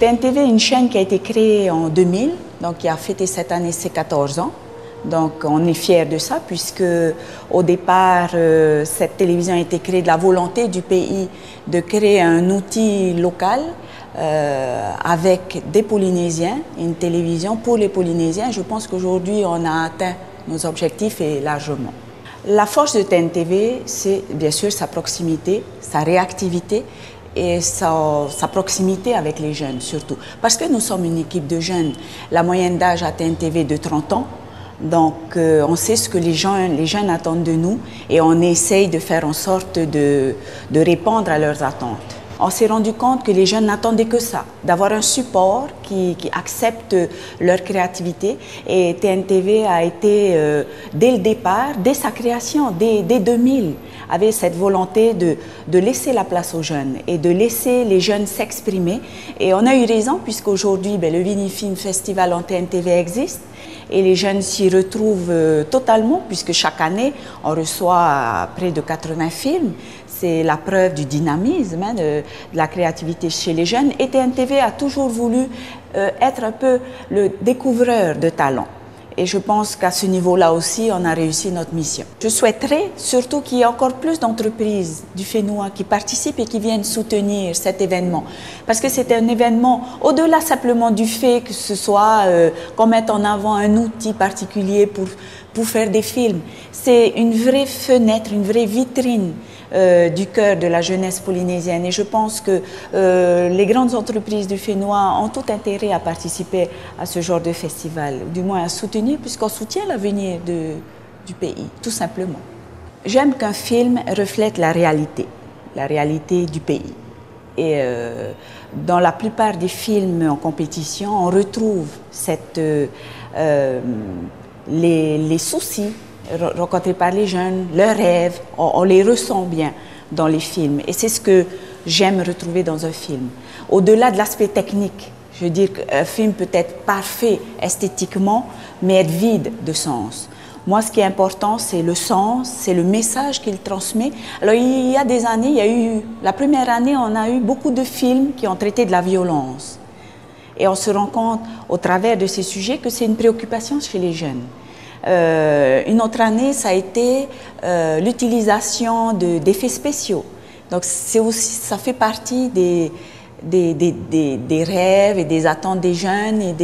TNTV est une chaîne qui a été créée en 2000, donc qui a fêté cette année ses 14 ans. Donc on est fiers de ça puisque au départ, cette télévision a été créée de la volonté du pays de créer un outil local avec des Polynésiens, une télévision pour les Polynésiens. Je pense qu'aujourd'hui on a atteint nos objectifs et largement. La force de TNTV, c'est bien sûr sa proximité, sa réactivité et sa proximité avec les jeunes surtout. Parce que nous sommes une équipe de jeunes. La moyenne d'âge à TNTV est de 30 ans. Donc on sait ce que les jeunes attendent de nous et on essaye de faire en sorte de répondre à leurs attentes. On s'est rendu compte que les jeunes n'attendaient que ça, d'avoir un support qui accepte leur créativité. Et TNTV a été, dès le départ, dès sa création, dès 2000, avait cette volonté de laisser la place aux jeunes et de laisser les jeunes s'exprimer. Et on a eu raison puisqu'aujourd'hui, le Vinifilm Festival en TNTV existe. Et les jeunes s'y retrouvent totalement puisque chaque année, on reçoit près de 80 films. C'est la preuve du dynamisme, de la créativité chez les jeunes. Et TNTV a toujours voulu être un peu le découvreur de talents. Et je pense qu'à ce niveau-là aussi, on a réussi notre mission. Je souhaiterais surtout qu'il y ait encore plus d'entreprises du Fénois qui participent et qui viennent soutenir cet événement. Parce que c'est un événement, au-delà simplement du fait que ce soit qu'on mette en avant un outil particulier pour faire des films. C'est une vraie fenêtre, une vraie vitrine du cœur de la jeunesse polynésienne. Et je pense que les grandes entreprises du Fénois ont tout intérêt à participer à ce genre de festival, ou du moins à soutenir, puisqu'on soutient l'avenir du pays, tout simplement. J'aime qu'un film reflète la réalité du pays. Et dans la plupart des films en compétition, on retrouve les soucis rencontrés par les jeunes, leurs rêves, on les ressent bien dans les films. Et c'est ce que j'aime retrouver dans un film. Au-delà de l'aspect technique, je veux dire qu'un film peut être parfait esthétiquement, mais être vide de sens. Moi, ce qui est important, c'est le sens, c'est le message qu'il transmet. Alors, il y a des années, la première année, on a eu beaucoup de films qui ont traité de la violence. Et on se rend compte, au travers de ces sujets, que c'est une préoccupation chez les jeunes. Une autre année, ça a été l'utilisation d'effets spéciaux. Donc, ça fait partie des rêves et des attentes des jeunes et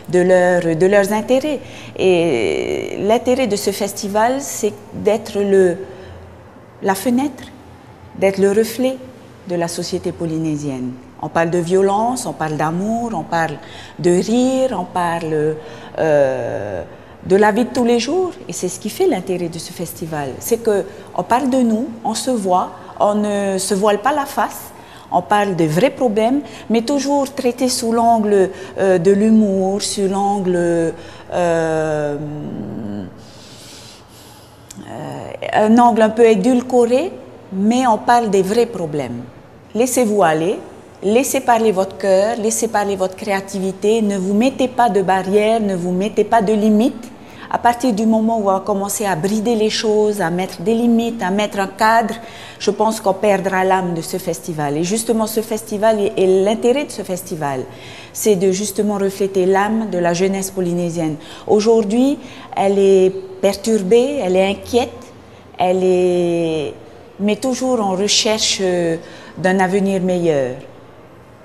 de leurs intérêts. Et l'intérêt de ce festival, c'est d'être la fenêtre, d'être le reflet de la société polynésienne. On parle de violence, on parle d'amour, on parle de rire, on parle de la vie de tous les jours. Et c'est ce qui fait l'intérêt de ce festival. C'est qu'on parle de nous, on se voit, on ne se voile pas la face. On parle de vrais problèmes, mais toujours traités sous l'angle de l'humour, sous l'angle un angle un peu édulcoré, mais on parle des vrais problèmes. Laissez-vous aller, laissez parler votre cœur, laissez parler votre créativité, ne vous mettez pas de barrières, ne vous mettez pas de limites. À partir du moment où on va commencer à brider les choses, à mettre des limites, à mettre un cadre, je pense qu'on perdra l'âme de ce festival. Et justement, ce festival et l'intérêt de ce festival, c'est de justement refléter l'âme de la jeunesse polynésienne. Aujourd'hui, elle est perturbée, elle est inquiète, mais toujours en recherche d'un avenir meilleur.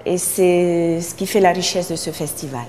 Et c'est ce qui fait la richesse de ce festival.